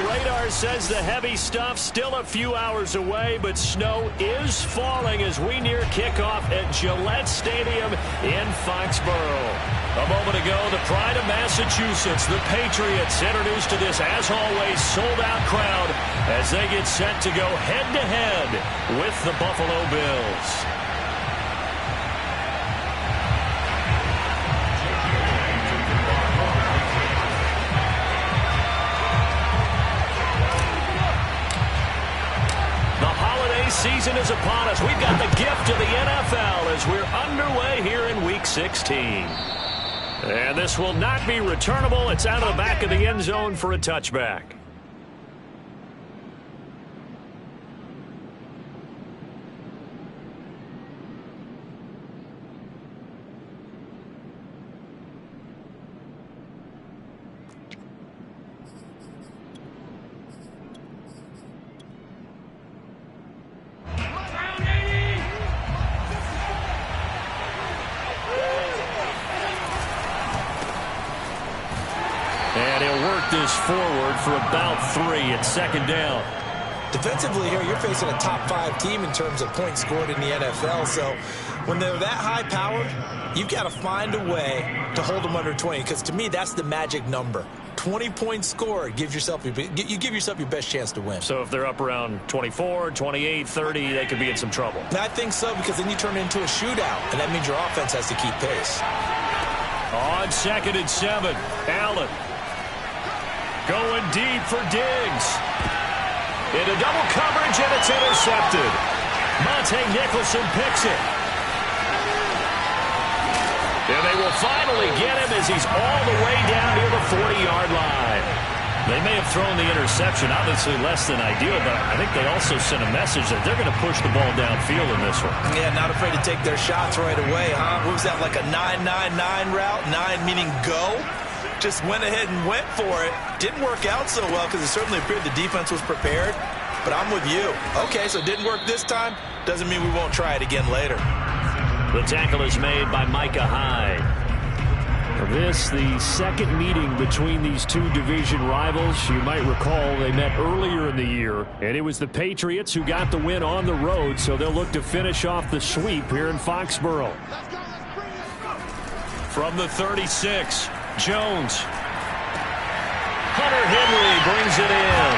the radar says the heavy stuff still a few hours away, but snow is falling as we near kickoff at Gillette Stadium in Foxborough. A moment ago, the pride of Massachusetts, the Patriots, introduced to this, as always, sold-out crowd as they get set to go head-to-head with the Buffalo Bills. Season is upon us. We've got the gift of the NFL as we're underway here in Week 16. And this will not be returnable. It's out of the back of the end zone for a touchback. This forward for about 3 at second down. Defensively here, you're facing a top 5 team in terms of points scored in the NFL. So when they're that high powered, you've got to find a way to hold them under 20. Because to me, that's the magic number. 20 points scored gives yourself you give yourself your best chance to win. So if they're up around 24, 28, 30, they could be in some trouble. And I think so, because then you turn it into a shootout, and that means your offense has to keep pace. On 2nd and 7, Allen. Going deep for Diggs. Into double coverage, and it's intercepted. Monte Nicholson picks it. And they will finally get him as he's all the way down near the 40-yard line. They may have thrown the interception, obviously less than ideal, but I think they also sent a message that they're going to push the ball downfield in this one. Yeah, not afraid to take their shots right away, huh? What was that, like a 9-9-9 route? 9 meaning go? Just went ahead and went for it. Didn't work out so well because it certainly appeared the defense was prepared. But I'm with you. Okay, so it didn't work this time. Doesn't mean we won't try it again later. The tackle is made by Micah Hyde. This, the second meeting between these two division rivals. You might recall they met earlier in the year, and it was the Patriots who got the win on the road, so they'll look to finish off the sweep here in Foxborough. From the 36, Jones. Hunter Henry brings it in.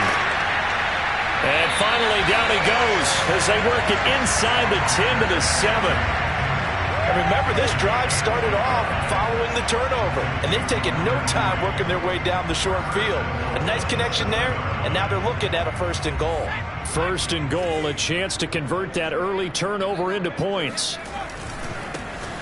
And finally down he goes as they work it inside the 10 to the 7. And remember, this drive started off following the turnover, and they've taken no time working their way down the short field. A nice connection there, and now they're looking at a 1st and goal. 1st and goal, a chance to convert that early turnover into points.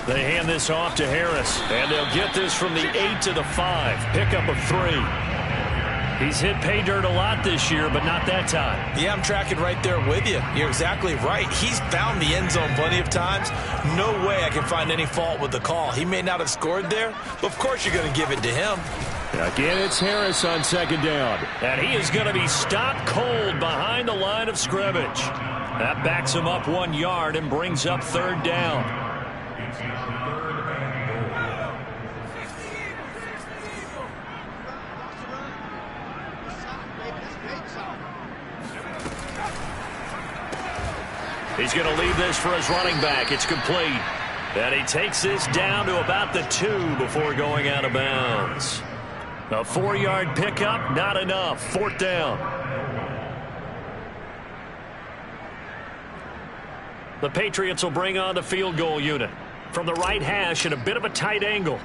They hand this off to Harris, and they'll get this from the 8 to the 5. Pickup of 3. He's hit pay dirt a lot this year, but not that time. Yeah, I'm tracking right there with you. You're exactly right. He's found the end zone plenty of times. No way I can find any fault with the call. He may not have scored there, but of course you're going to give it to him. Again, it's Harris on 2nd down. And he is going to be stopped cold behind the line of scrimmage. That backs him up 1 yard and brings up 3rd down. He's going to leave this for his running back. It's complete. And he takes this down to about the 2 before going out of bounds. A 4-yard pickup, not enough. 4th down. The Patriots will bring on the field goal unit. From the right hash at a bit of a tight angle.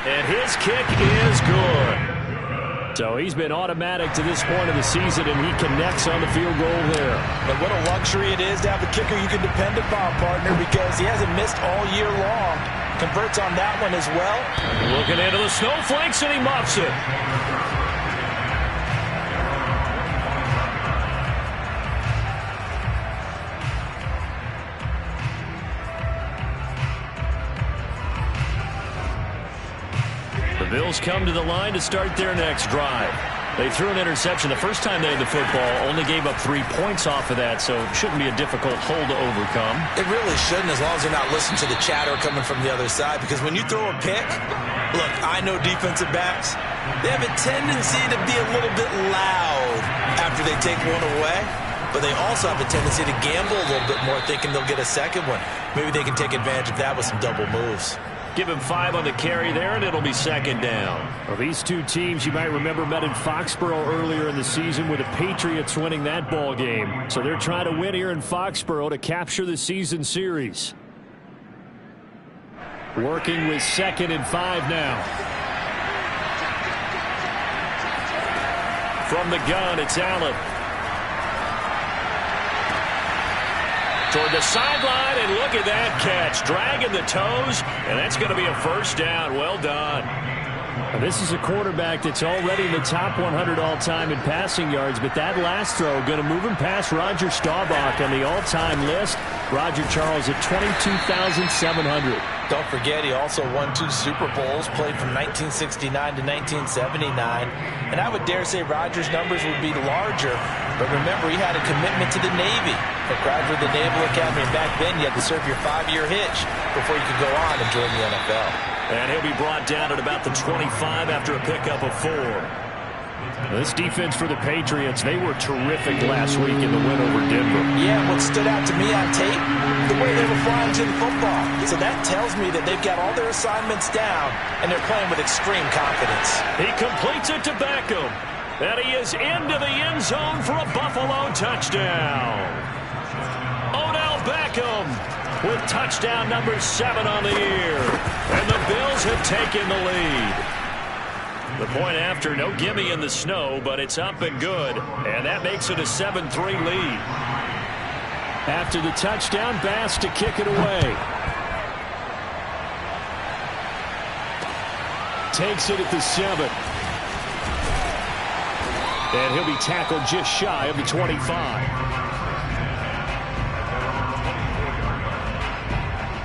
And his kick is good. So he's been automatic to this point of the season, and he connects on the field goal there. And what a luxury it is to have a kicker you can depend upon, partner, because he hasn't missed all year long. Converts on that one as well. Looking into the snowflakes, and he muffs it. The Bills come to the line to start their next drive. They threw an interception the first time they had the football, only gave up 3 points off of that, so it shouldn't be a difficult hole to overcome. It really shouldn't, as long as they're not listening to the chatter coming from the other side, because when you throw a pick, look, I know defensive backs, they have a tendency to be a little bit loud after they take one away, but they also have a tendency to gamble a little bit more, thinking they'll get a second one. Maybe they can take advantage of that with some double moves. Give him 5 on the carry there, and it'll be second down. Well, these two teams, you might remember, met in Foxborough earlier in the season with the Patriots winning that ball game. So they're trying to win here in Foxborough to capture the season series. Working with 2nd and 5 now. From the gun, it's Allen. Toward the sideline, and look at that catch. Dragging the toes, and that's going to be a first down. Well done. Now, this is a quarterback that's already in the top 100 all-time in passing yards, but that last throw going to move him past Roger Staubach on the all-time list. Roger Charles at 22,700. Don't forget, he also won 2 Super Bowls, played from 1969 to 1979. And I would dare say Rodgers' numbers would be larger. But remember, he had a commitment to the Navy. For graduate of the Naval Academy, and back then you had to serve your 5-year hitch before you could go on and join the NFL. And he'll be brought down at about the 25 after a pickup of 4. This defense for the Patriots, they were terrific last week in the win over Denver. Yeah, what stood out to me on tape, the way they were flying to the football. So that tells me that they've got all their assignments down, and they're playing with extreme confidence. He completes it to Beckham, and he is into the end zone for a Buffalo touchdown. Odell Beckham with touchdown number 7 on the year, and the Bills have taken the lead. The point after, no gimme in the snow, but it's up and good. And that makes it a 7-3 lead. After the touchdown, Bass to kick it away. Takes it at the 7. And he'll be tackled just shy of the 25.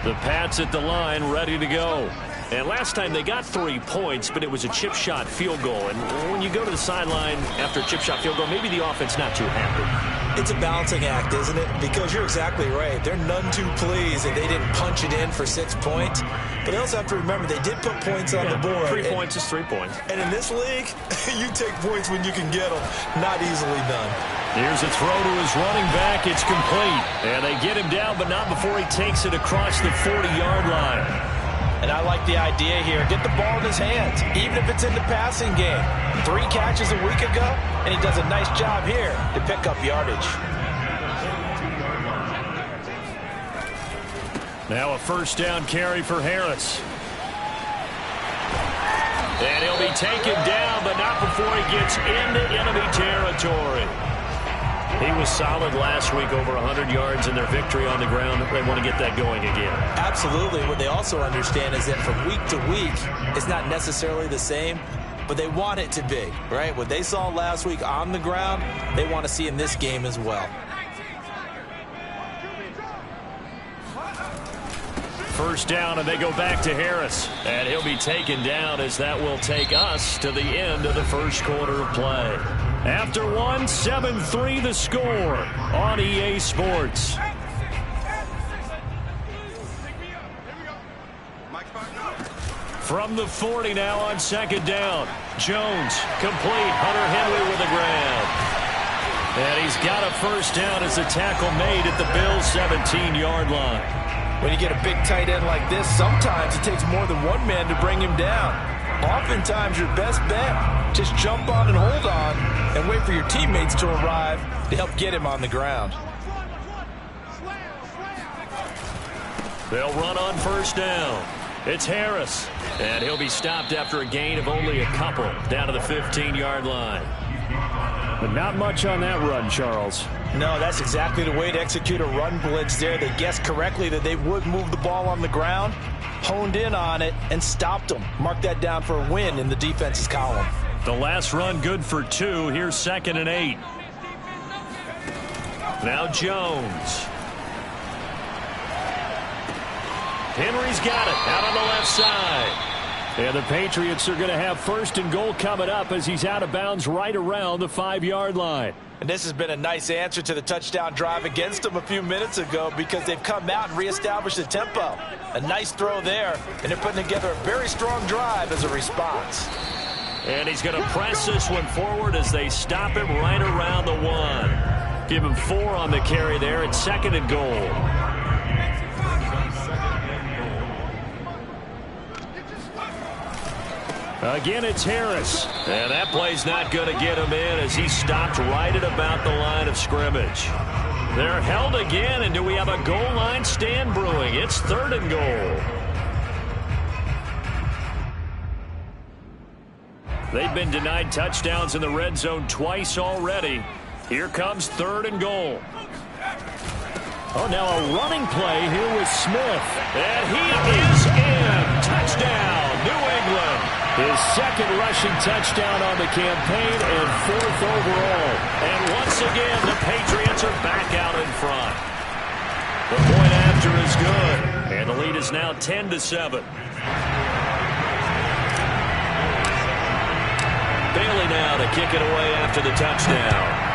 The Pats at the line, ready to go. And last time they got 3 points, but it was a chip shot field goal. And when you go to the sideline after a chip shot field goal, maybe the offense not too happy. It's a balancing act, isn't it? Because you're exactly right. They're none too pleased that they didn't punch it in for 6 points. But they also have to remember they did put points on the board. 3 points is 3 points. And in this league, you take points when you can get them. Not easily done. Here's a throw to his running back. It's complete. And they get him down, but not before he takes it across the 40-yard line. And I like the idea here. Get the ball in his hands, even if it's in the passing game. 3 catches a week ago, and he does a nice job here to pick up yardage. Now a first down carry for Harris. And he'll be taken down, but not before he gets into enemy territory. He was solid last week, over 100 yards in their victory on the ground. They want to get that going again. Absolutely. What they also understand is that from week to week, it's not necessarily the same, but they want it to be, right? What they saw last week on the ground, they want to see in this game as well. First down, and they go back to Harris. And he'll be taken down, as that will take us to the end of the first quarter of play. After 1, 7-3 the score on EA Sports. From the 40 now on second down. Jones complete. Hunter Henry with the grab. And he's got a first down as a tackle made at the Bills' 17-yard line. When you get a big tight end like this, sometimes it takes more than one man to bring him down. Oftentimes, your best bet, just jump on and hold on and wait for your teammates to arrive to help get him on the ground. They'll run on first down. It's Harris, and he'll be stopped after a gain of only a couple down to the 15-yard line. But not much on that run, Charles. No, that's exactly the way to execute a run blitz there. They guessed correctly that they would move the ball on the ground, honed in on it, and stopped them. Mark that down for a win in the defense's column. The last run good for 2. Here's 2nd and 8. Now Jones. Henry's got it out on the left side. And the Patriots are going to have 1st and goal coming up as he's out of bounds right around the 5-yard line. And this has been a nice answer to the touchdown drive against them a few minutes ago because they've come out and reestablished the tempo. A nice throw there, and they're putting together a very strong drive as a response. And he's going to press this one forward as they stop him right around the 1. Give him 4 on the carry there at 2nd and goal. Again, it's Harris. And that play's not going to get him in as he stopped right at about the line of scrimmage. They're held again, and do we have a goal line stand brewing? It's 3rd and goal. They've been denied touchdowns in the red zone twice already. Here comes 3rd and goal. Oh, now a running play here with Smith. And he is in. Touchdown, New England. His 2nd rushing touchdown on the campaign and 4th overall. And once again, the Patriots are back out in front. The point after is good. And the lead is now 10-7. Bailey now to kick it away after the touchdown.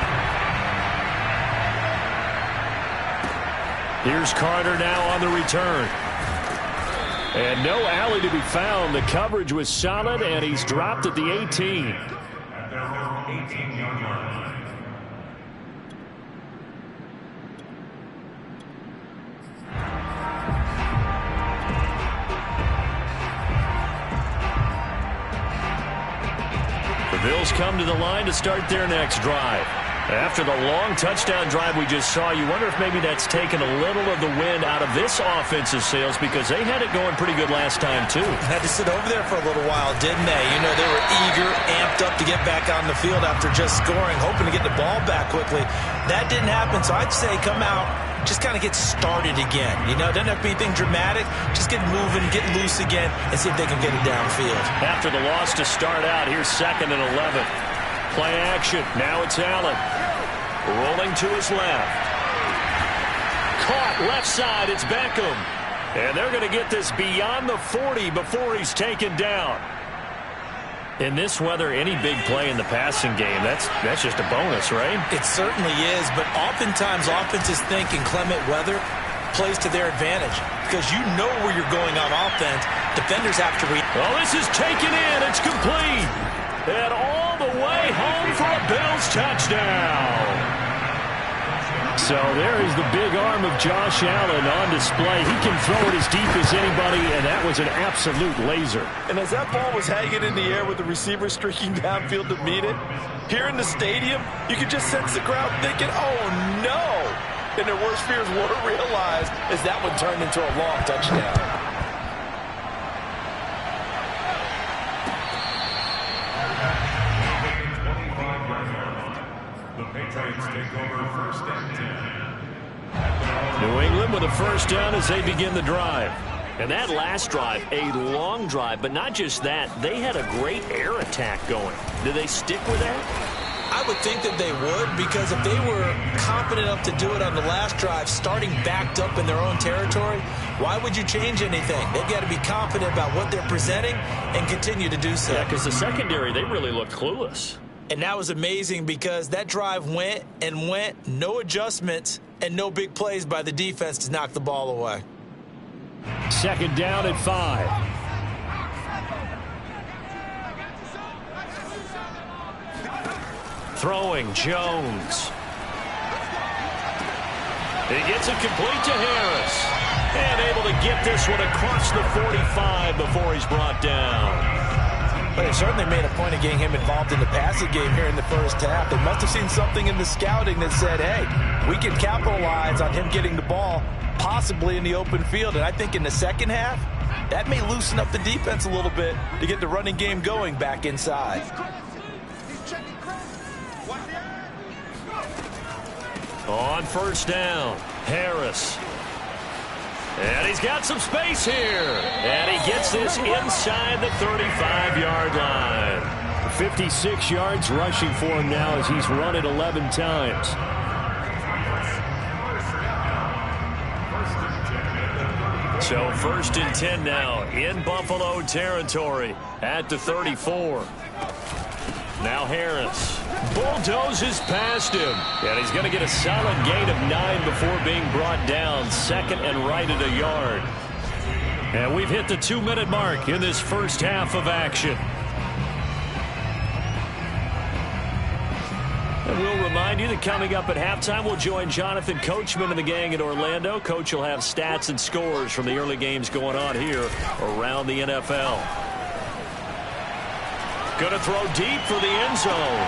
Here's Carter now on the return. And no alley to be found. The coverage was solid, and he's dropped at the 18. At their own 18-yard line. The Bills come to the line to start their next drive. After the long touchdown drive we just saw, you wonder if maybe that's taken a little of the wind out of this offensive sails because they had it going pretty good last time, too. Had to sit over there for a little while, didn't they? You know, they were eager, amped up to get back on the field after just scoring, hoping to get the ball back quickly. That didn't happen, so I'd say come out, just kind of get started again. You know, doesn't have to be anything dramatic. Just get moving, get loose again, and see if they can get it downfield. After the loss to start out, here's 2nd and 11. Play action. Now it's Allen. Rolling to his left. Caught left side. It's Beckham. And they're going to get this beyond the 40 before he's taken down. In this weather, any big play in the passing game, that's just a bonus, right? It certainly is, but oftentimes offenses think in clement weather plays to their advantage because you know where you're going on offense. Defenders have to read. Oh, this is taken in. It's complete. And all the way home for a Bills touchdown. So there is the big arm of Josh Allen on display. He can throw it as deep as anybody, and that was an absolute laser. And as that ball was hanging in the air with the receiver streaking downfield to meet it, here in the stadium, you could just sense the crowd thinking, oh, no. And their worst fears were realized as that one turned into a long touchdown. New England with a 1st down as they begin the drive. And that last drive, a long drive, but not just that. They had a great air attack going. Do they stick with that? I would think that they would, because if they were confident enough to do it on the last drive, starting backed up in their own territory, why would you change anything? They've got to be confident about what they're presenting and continue to do so. Yeah, because the secondary, they really looked clueless. And that was amazing because that drive went and went, no adjustments, and no big plays by the defense to knock the ball away. 2nd down at 5. Throwing Jones. He gets it complete to Harris. And able to get this one across the 45 before he's brought down. But they certainly made a point of getting him involved in the passing game here in the first half. They must have seen something in the scouting that said, hey, we can capitalize on him getting the ball, possibly in the open field. And I think in the second half, that may loosen up the defense a little bit to get the running game going back inside. On 1st down, Harris. And he's got some space here. And he gets this inside the 35-yard line. 56 yards rushing for him now as he's run it 11 times. So 1st and 10 now in Buffalo territory at the 34. Now Harris bulldozes past him. And he's going to get a solid gain of 9 before being brought down. 2nd and right at a yard. And we've hit the 2-minute mark in this first half of action. And we'll remind you that coming up at halftime, we'll join Jonathan Coachman and the gang in Orlando. Coach will have stats and scores from the early games going on here around the NFL. Going to throw deep for the end zone.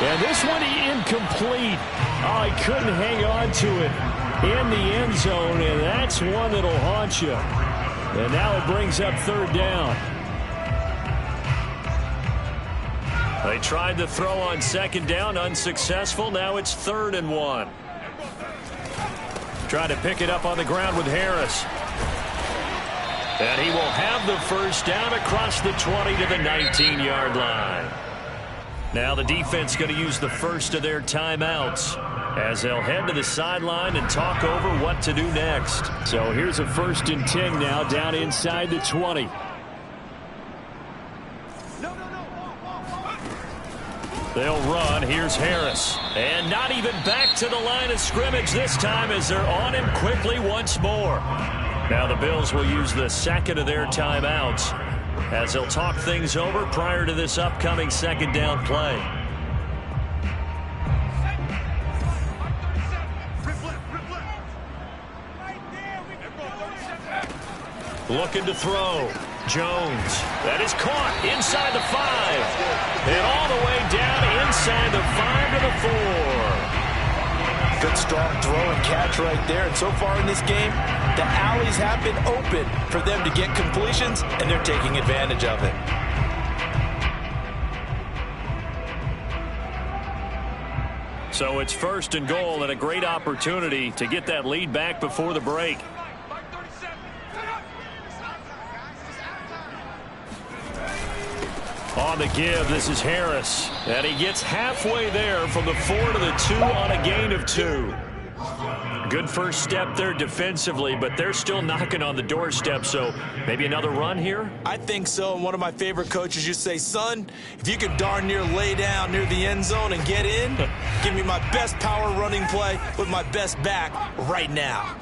And this one incomplete. Oh, he couldn't hang on to it in the end zone, and that's one that'll haunt you. And now it brings up 3rd down. They tried to throw on 2nd down, unsuccessful. Now it's 3rd and 1. Trying to pick it up on the ground with Harris. And he will have the first down across the 20 to the 19-yard line. Now the defense going to use the first of their timeouts as they'll head to the sideline and talk over what to do next. So here's a 1st and 10 now down inside the 20. They'll run. Here's Harris. And not even back to the line of scrimmage this time as they're on him quickly once more. Now the Bills will use the 2nd of their timeouts as they'll talk things over prior to this upcoming 2nd down play. Looking to throw. Jones. That is caught inside the 5. And all the way down inside the 5 to the 4. Good strong throw and catch right there. And so far in this game, the alleys have been open for them to get completions, and they're taking advantage of it. So it's 1st and goal and a great opportunity to get that lead back before the break. On the give, this is Harris. And he gets halfway there from the 4 to the 2 on a gain of 2. Good first step there defensively, but they're still knocking on the doorstep, so maybe another run here? I think so, and one of my favorite coaches used to say, son, if you could darn near lay down near the end zone and get in, give me my best power running play with my best back right now.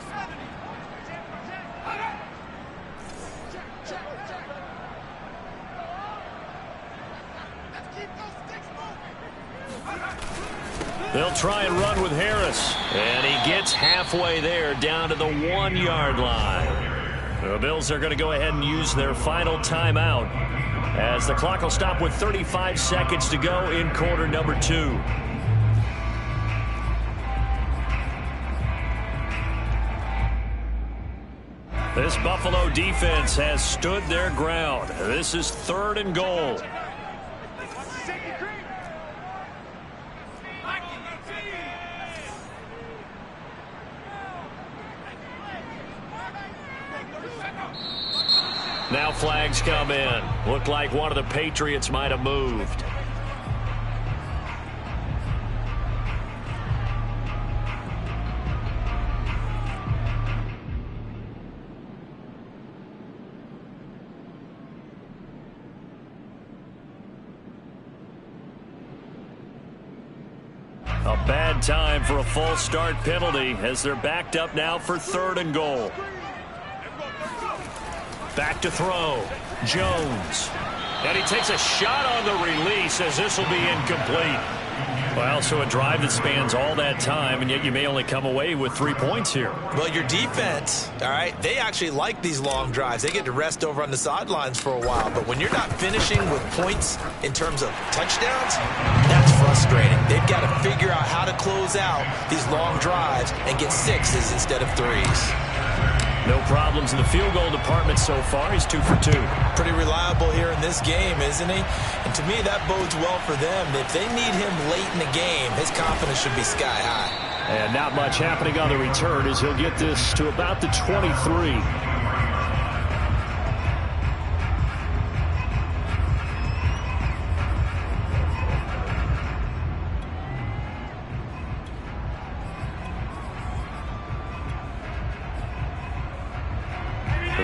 They'll try and run with Harris. And he gets halfway there down to the 1-yard line. The Bills are going to go ahead and use their final timeout as the clock will stop with 35 seconds to go in quarter number 2. This Buffalo defense has stood their ground. This is 3rd and goal. Now flags come in. Looked like one of the Patriots might have moved. A bad time for a false start penalty as they're backed up now for 3rd and goal. Back to throw. Jones. And he takes a shot on the release as this will be incomplete. Well, so a drive that spans all that time, and yet you may only come away with 3 points here. Well, your defense, all right, they actually like these long drives. They get to rest over on the sidelines for a while. But when you're not finishing with points in terms of touchdowns, that's frustrating. They've got to figure out how to close out these long drives and get 6s instead of 3s. No problems in the field goal department so far. He's 2 for 2. Pretty reliable here in this game, isn't he? And to me, that bodes well for them. If they need him late in the game, his confidence should be sky high. And not much happening on the return as he'll get this to about the 23.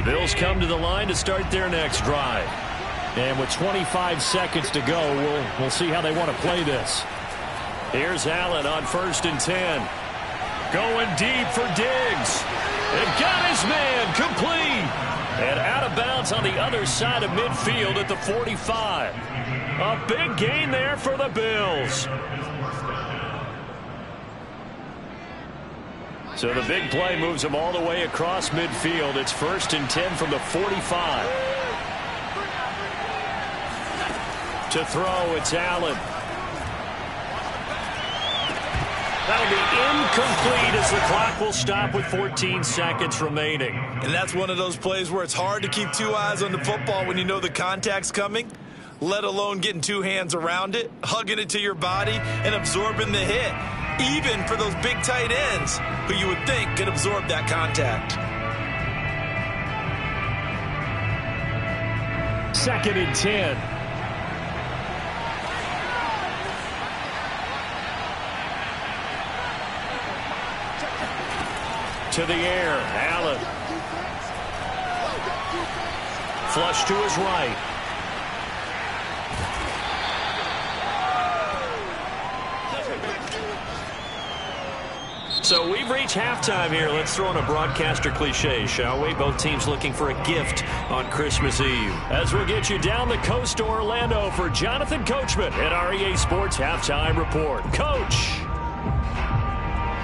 Bills come to the line to start their next drive. And with 25 seconds to go, we'll see how they want to play this. Here's Allen on 1st and 10. Going deep for Diggs. And got his man complete. And out of bounds on the other side of midfield at the 45. A big gain there for the Bills. So the big play moves them all the way across midfield. It's 1st and 10 from the 45. To throw, it's Allen. That'll be incomplete as the clock will stop with 14 seconds remaining. And that's one of those plays where it's hard to keep two eyes on the football when you know the contact's coming, let alone getting two hands around it, hugging it to your body, and absorbing the hit, even for those big tight ends who you would think could absorb that contact. 2nd and 10. To the air, Allen. Flush to his right. So we've reached halftime here. Let's throw in a broadcaster cliche, shall we? Both teams looking for a gift on Christmas Eve. As we'll get you down the coast to Orlando for Jonathan Coachman at our EA Sports Halftime Report. Coach.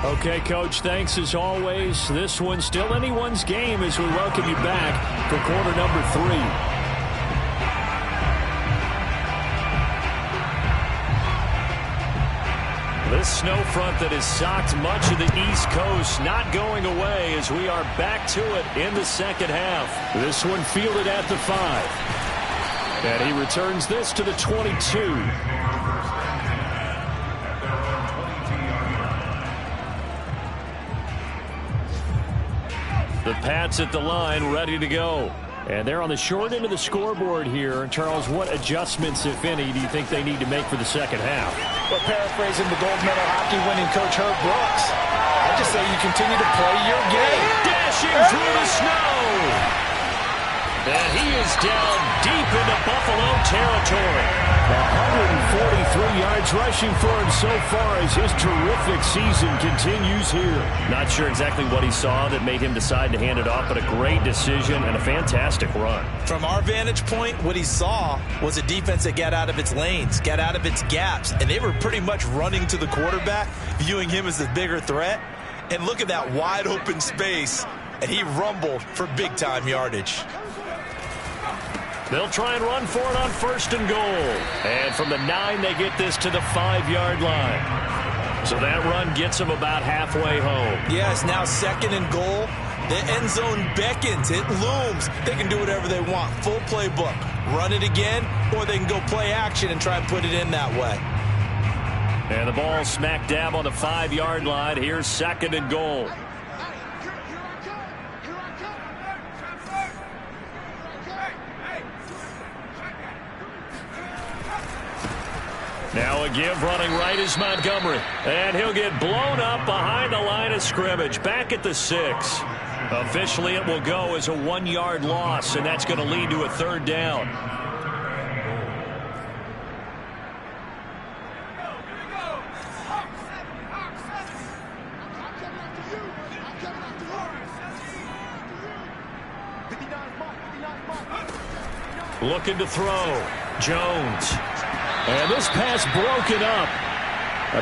Okay, Coach, thanks as always. This one's still anyone's game as we welcome you back for quarter number 3. This snow front that has socked much of the East Coast not going away as we are back to it in the second half. This one fielded at the 5. And he returns this to the 22. The Pats at the line, ready to go. And they're on the short end of the scoreboard here. Charles, what adjustments, if any, do you think they need to make for the second half? Well, paraphrasing the gold medal hockey winning coach Herb Brooks, I just say you continue to play your game. Dashing through the snow. And he is down deep into Buffalo territory. 143 yards rushing for him so far as his terrific season continues here. Not sure exactly what he saw that made him decide to hand it off, but a great decision and a fantastic run. From our vantage point, what he saw was a defense that got out of its lanes, got out of its gaps, and they were pretty much running to the quarterback, viewing him as the bigger threat. And look at that wide open space, and he rumbled for big-time yardage. They'll try and run for it on 1st and goal. And from the 9, they get this to the 5-yard line. So that run gets them about halfway home. Yes, now 2nd and goal. The end zone beckons. It looms. They can do whatever they want. Full playbook. Run it again, or they can go play action and try and put it in that way. And the ball smack dab on the 5-yard line. Here's 2nd and goal. Now a give running right is Montgomery. And he'll get blown up behind the line of scrimmage. Back at the 6. Officially it will go as a 1-yard loss, and that's going to lead to a 3rd down. Looking to throw. Jones. And this pass broken up.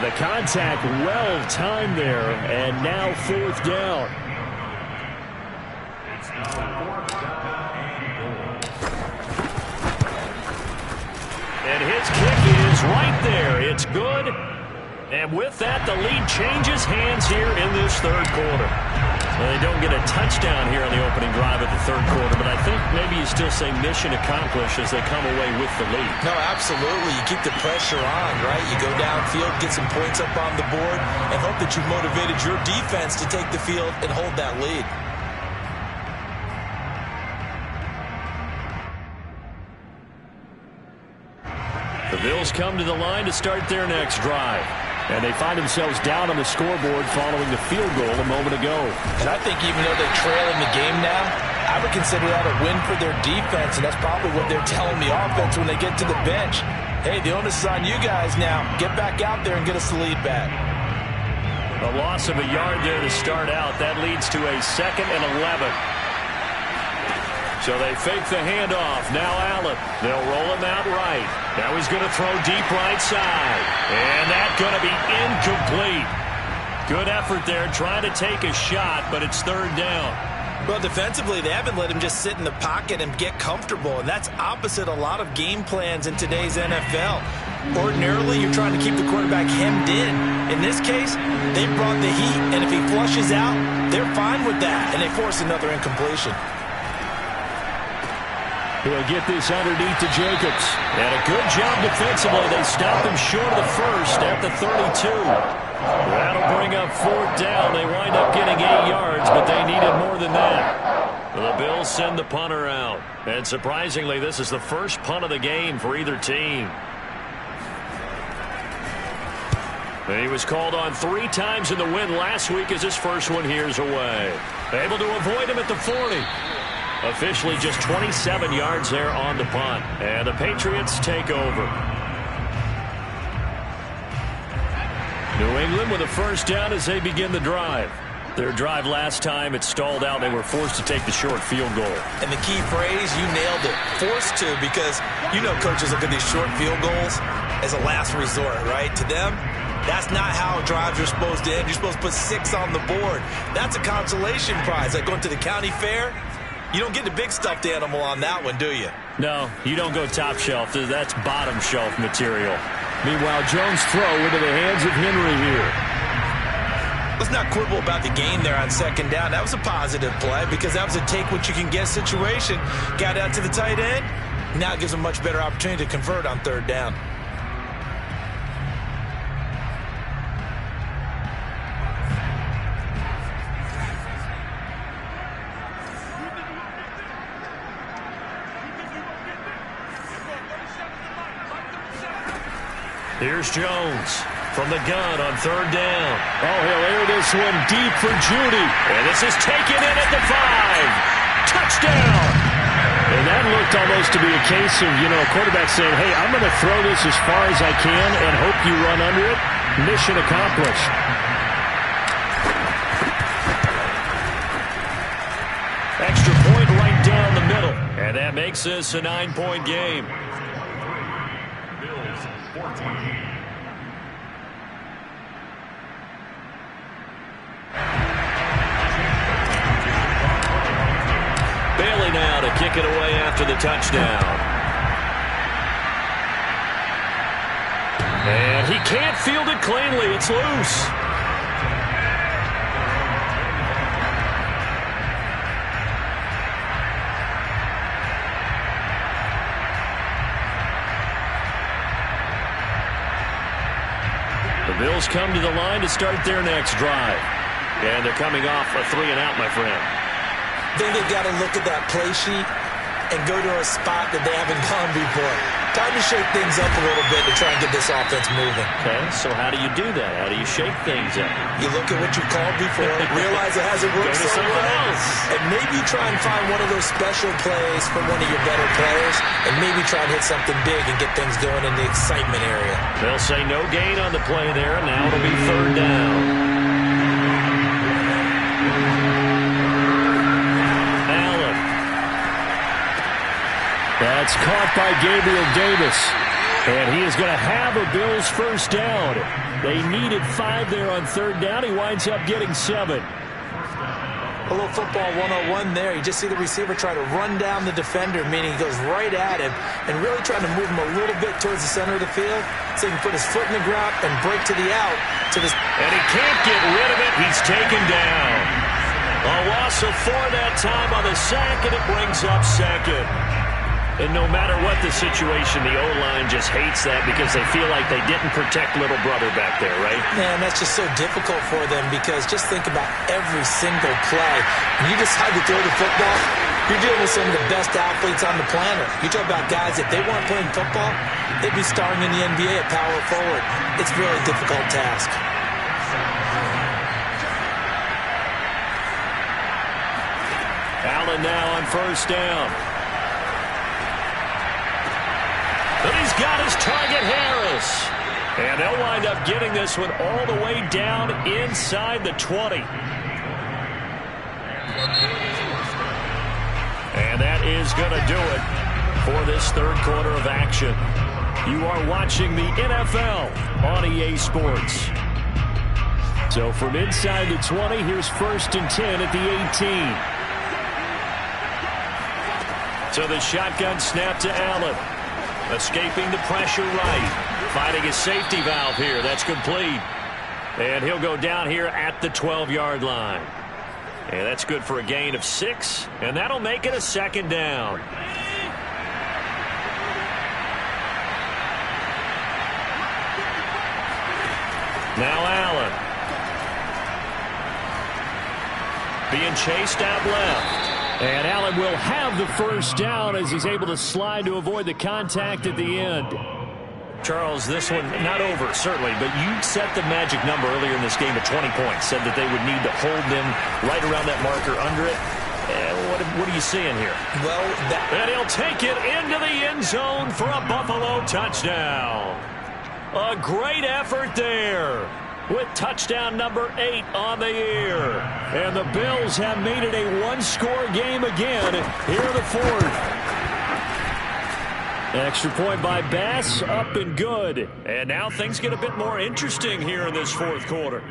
The contact well timed there, and now 4th down. And his kick is right there. It's good. And with that, the lead changes hands here in this 3rd quarter. Well, they don't get a touchdown here on the opening drive of the 3rd quarter, but I think maybe you still say mission accomplished as they come away with the lead. No, absolutely. You keep the pressure on, right? You go downfield, get some points up on the board, and hope that you've motivated your defense to take the field and hold that lead. The Bills come to the line to start their next drive. And they find themselves down on the scoreboard following the field goal a moment ago. And I think even though they're trailing the game now, I would consider that a win for their defense, and that's probably what they're telling the offense when they get to the bench. Hey, the onus is on you guys now. Get back out there and get us the lead back. A loss of a yard there to start out. That leads to a 2nd and 11. So they fake the handoff. Now Allen. They'll roll him out right. Now he's going to throw deep right side. And that's going to be incomplete. Good effort there trying to take a shot, but it's 3rd down. Well, defensively, they haven't let him just sit in the pocket and get comfortable, and that's opposite a lot of game plans in today's NFL. Ordinarily, you're trying to keep the quarterback hemmed in. In this case, they brought the heat, and if he flushes out, they're fine with that, and they force another incompletion. He'll get this underneath to Jacobs. And a good job defensively. They stopped him short of the first at the 32. That'll bring up 4th down. They wind up getting 8 yards, but they needed more than that. The Bills send the punter out. And surprisingly, this is the first punt of the game for either team. And he was called on 3 times in the win last week as his first one here's away. Able to avoid him at the 40. Officially just 27 yards there on the punt. And the Patriots take over. New England with a first down as they begin the drive. Their drive last time, it stalled out. They were forced to take the short field goal. And the key phrase, you nailed it. Forced to, because you know coaches look at these short field goals as a last resort, right? To them, that's not how drives are supposed to end. You're supposed to put 6 on the board. That's a consolation prize. Like going to the county fair, you don't get the big stuffed animal on that one, do you? No, you don't go top shelf. That's bottom shelf material. Meanwhile, Jones' throw into the hands of Henry here. Let's not quibble about the gain there on 2nd down. That was a positive play because that was a take-what-you-can-get situation. Got out to the tight end. Now it gives them a much better opportunity to convert on 3rd down. Here's Jones from the gun on 3rd down. Oh, he'll air this one deep for Judy. And this is taken in at the 5. Touchdown! And that looked almost to be a case of, a quarterback saying, hey, I'm going to throw this as far as I can and hope you run under it. Mission accomplished. Extra point right down the middle. And that makes this a 9-point game. Bills 14. Bailey now to kick it away after the touchdown. And he can't field it cleanly. It's loose. The Bills come to the line to start their next drive. And they're coming off a 3-and-out, my friend. I think they've got to look at that play sheet and go to a spot that they haven't gone before. Time to shake things up a little bit to try and get this offense moving. Okay, so how do you do that? How do you shake things up? You look at what you've called before, realize it hasn't worked Go to so something well, else. and maybe try and find one of those special plays from one of your better players, and maybe try and hit something big and get things going in the excitement area. They'll say no gain on the play there. Now it'll be 3rd down. That's caught by Gabriel Davis. And he is going to have a Bills first down. They needed 5 there on 3rd down. He winds up getting 7. A little football 101 there. You just see the receiver try to run down the defender, meaning he goes right at him and really trying to move him a little bit towards the center of the field so he can put his foot in the ground and break to the out. And he can't get rid of it. He's taken down. A loss of 4 that time on the sack, and it brings up 2nd. And no matter what the situation, the O-line just hates that because they feel like they didn't protect little brother back there, right? Man, that's just so difficult for them because just think about every single play. When you decide to throw the football, you're dealing with some of the best athletes on the planet. You talk about guys, if they weren't playing football, they'd be starring in the NBA at power forward. It's a really difficult task. Allen Allen now on first down. But he's got his target, Harris. And they'll wind up getting this one all the way down inside the 20. And that is going to do it for this third quarter of action. You are watching the NFL on EA Sports. So from inside the 20, here's 1st and 10 at the 18. So the shotgun snap to Allen. Escaping the pressure right. Finding his safety valve here. That's complete. And he'll go down here at the 12-yard line. And that's good for a gain of 6. And that'll make it a 2nd down. Now Allen. Being chased out left. And Allen will have the first down as he's able to slide to avoid the contact at the end. Charles, this one not over, certainly, but you set the magic number earlier in this game at 20 points. Said that they would need to hold them right around that marker under it. What are you seeing here? Well, and he'll take it into the end zone for a Buffalo touchdown. A great effort there, with touchdown number 8 on the year. And the Bills have made it a one-score game again here in the 4th. Extra point by Bass, up and good. And now things get a bit more interesting here in this 4th quarter.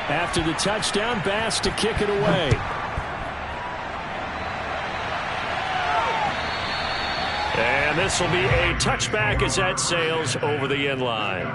After the touchdown, Bass to kick it away. And this will be a touchback as that sails over the end line.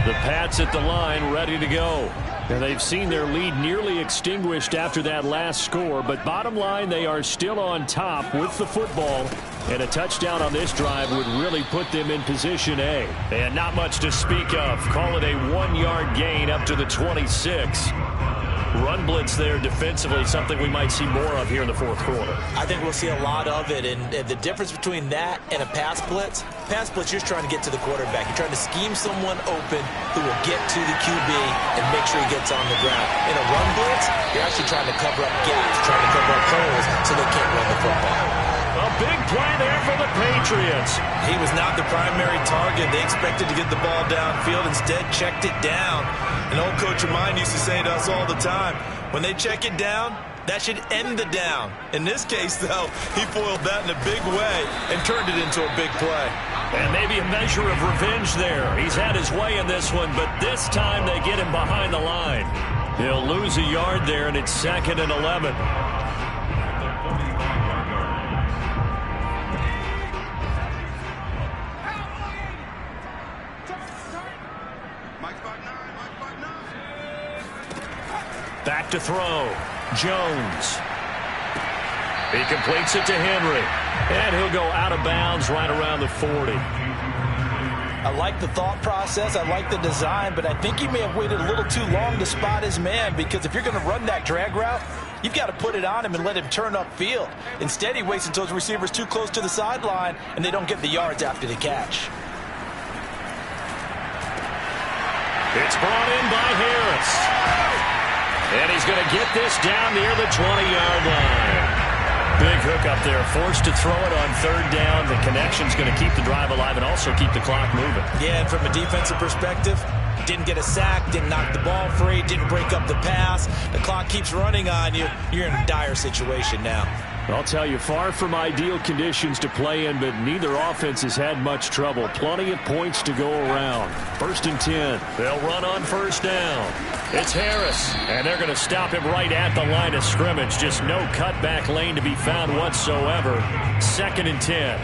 The Pats at the line, ready to go. And they've seen their lead nearly extinguished after that last score. But bottom line, they are still on top with the football. And a touchdown on this drive would really put them in position A. And not much to speak of. Call it a 1-yard gain up to the 26. Run blitz there defensively, something we might see more of here in the 4th quarter. I think we'll see a lot of it, and the difference between that and a pass blitz, you're trying to get to the quarterback. You're trying to scheme someone open who will get to the QB and make sure he gets on the ground. In a run blitz, you're actually trying to cover up gaps, trying to cover up holes so they can't run the football. A big play there for the Patriots. He was not the primary target. They expected to get the ball downfield, instead checked it down. An old coach of mine used to say to us all the time, when they check it down, that should end the down. In this case, though, he foiled that in a big way and turned it into a big play. And maybe a measure of revenge there. He's had his way in this one, but this time they get him behind the line. He'll lose a yard there, and it's 2nd and 11. Back to throw. Jones. He completes it to Henry. And he'll go out of bounds right around the 40. I like the thought process. I like the design, but I think he may have waited a little too long to spot his man, because if you're going to run that drag route, you've got to put it on him and let him turn upfield. Instead, he waits until his receiver's too close to the sideline, and they don't get the yards after the catch. It's brought in by Harris. And he's going to get this down near the 20-yard line. Big hook up there, forced to throw it on 3rd down. The connection's going to keep the drive alive and also keep the clock moving. Yeah, and from a defensive perspective, didn't get a sack, didn't knock the ball free, didn't break up the pass. The clock keeps running on you. You're in a dire situation now. I'll tell you, far from ideal conditions to play in, but neither offense has had much trouble. Plenty of points to go around. 1st and 10. They'll run on 1st down. It's Harris, and they're going to stop him right at the line of scrimmage. Just no cutback lane to be found whatsoever. 2nd and 10.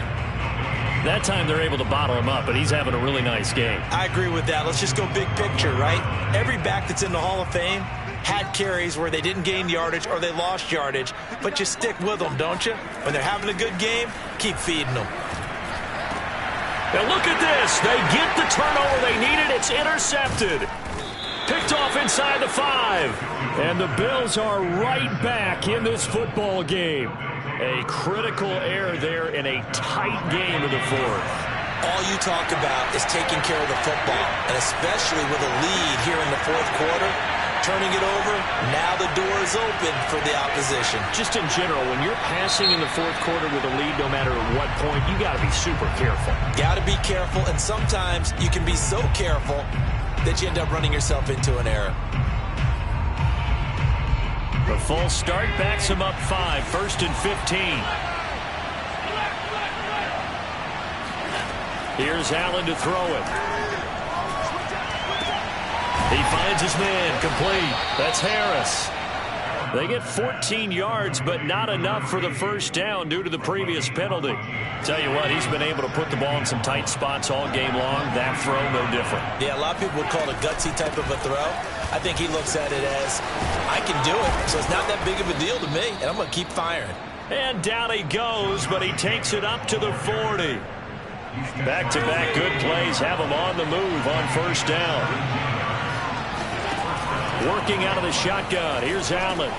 That time they're able to bottle him up, but he's having a really nice game. I agree with that. Let's just go big picture, right? Every back that's in the Hall of Fame had carries where they didn't gain yardage or they lost yardage, but you stick with them, don't you? When they're having a good game, keep feeding them. Now look at this. They get the turnover they needed. It's intercepted. Picked picked off inside the 5. And the Bills are right back in this football game. A critical error there in a tight game of the 4th. All you talk about is taking care of the football, and especially with a lead here in the 4th quarter, turning it over, now the door is open for the opposition. Just in general, when you're passing in the 4th quarter with a lead, no matter at what point, you got to be super careful. Got to be careful, and sometimes you can be so careful that you end up running yourself into an error. The false start backs him up 5, 1st and 15. Here's Allen to throw it. He finds his man, complete. That's Harris. They get 14 yards, but not enough for the first down due to the previous penalty. Tell you what, he's been able to put the ball in some tight spots all game long. That throw, no different. Yeah, a lot of people would call it a gutsy type of a throw. I think he looks at it as, I can do it, so it's not that big of a deal to me, and I'm going to keep firing. And down he goes, but he takes it up to the 40. Back-to-back good plays have him on the move on first down. Working out of the shotgun. Here's Allen.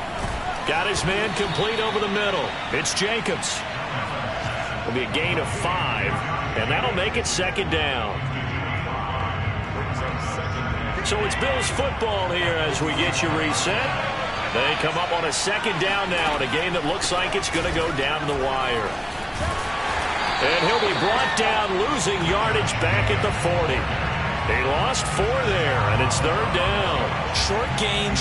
Got his man complete over the middle. It's Jacobs. Will be a gain of 5, and that'll make it 2nd down. So it's Bills football here as we get you reset. They come up on a 2nd down now in a game that looks like it's going to go down to the wire. And he'll be brought down, losing yardage back at the 40. He lost 4 there, and it's 3rd down. Short gain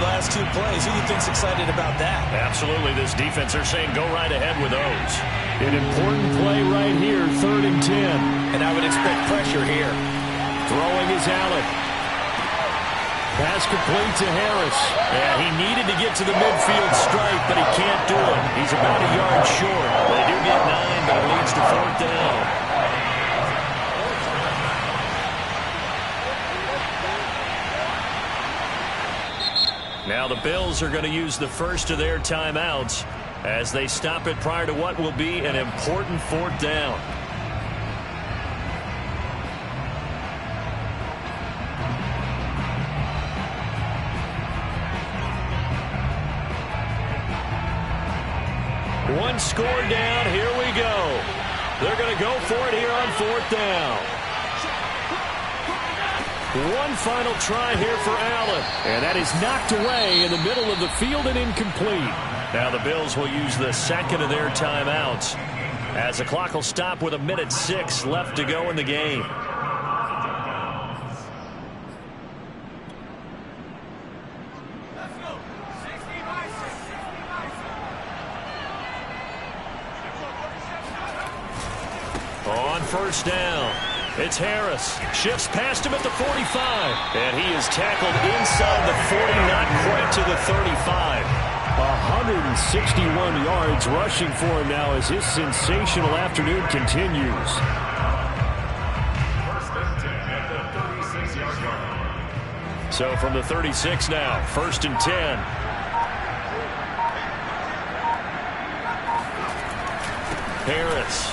last 2 plays. Who do you think's excited about that? Absolutely. This defense, they're saying go right ahead with those. An important play right here, 3rd and 10. And I would expect pressure here. Throwing is Allen. Pass complete to Harris. Yeah, he needed to get to the midfield stripe, but he can't do it. He's about a yard short. They do get 9, but it leads to 4th down. Now the Bills are going to use the first of their timeouts as they stop it prior to what will be an important 4th down. One score down. Here we go. They're going to go for it here on 4th down. One final try here for Allen. And that is knocked away in the middle of the field and incomplete. Now the Bills will use the 2nd of their timeouts as the clock will stop with 1:06 left to go in the game. On first down, it's Harris. Shifts past him at the 45. And he is tackled inside the 40, not quite to the 35. 161 yards rushing for him now as his sensational afternoon continues. So from the 36 now, 1st and 10. Harris.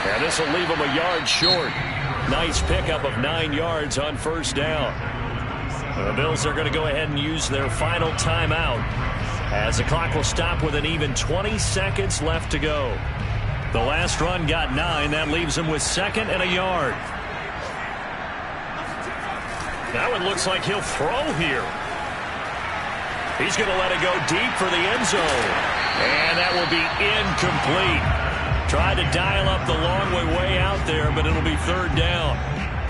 And this will leave him a yard short. Nice pickup of 9 yards on first down. The Bills are going to go ahead and use their final timeout as the clock will stop with an even 20 seconds left to go. The last run got 9. That leaves him with 2nd and a yard. That one looks like he'll throw here. He's going to let it go deep for the end zone. And that will be incomplete. Tried to dial up the long way out there, but it'll be 3rd down.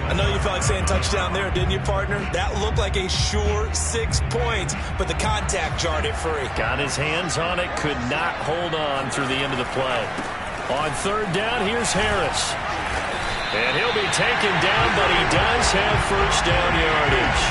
I know you felt like saying touchdown there, didn't you, partner? That looked like a sure 6 points, but the contact jarred it free. Got his hands on it, could not hold on through the end of the play. On 3rd down, here's Harris. And he'll be taken down, but he does have first down yardage.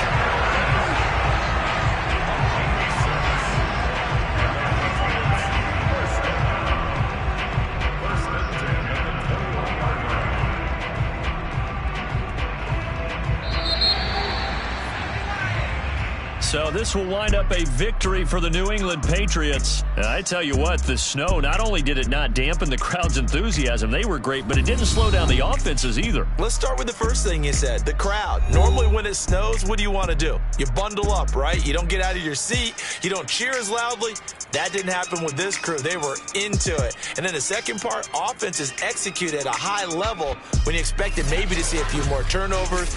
So this will wind up a victory for the New England Patriots. And I tell you what, the snow, not only did it not dampen the crowd's enthusiasm, they were great, but it didn't slow down the offenses either. Let's start with the first thing you said, the crowd. Normally when it snows, what do you want to do? You bundle up, right? You don't get out of your seat. You don't cheer as loudly. That didn't happen with this crew. They were into it. And then the second part, offenses execute at a high level when you expected maybe to see a few more turnovers.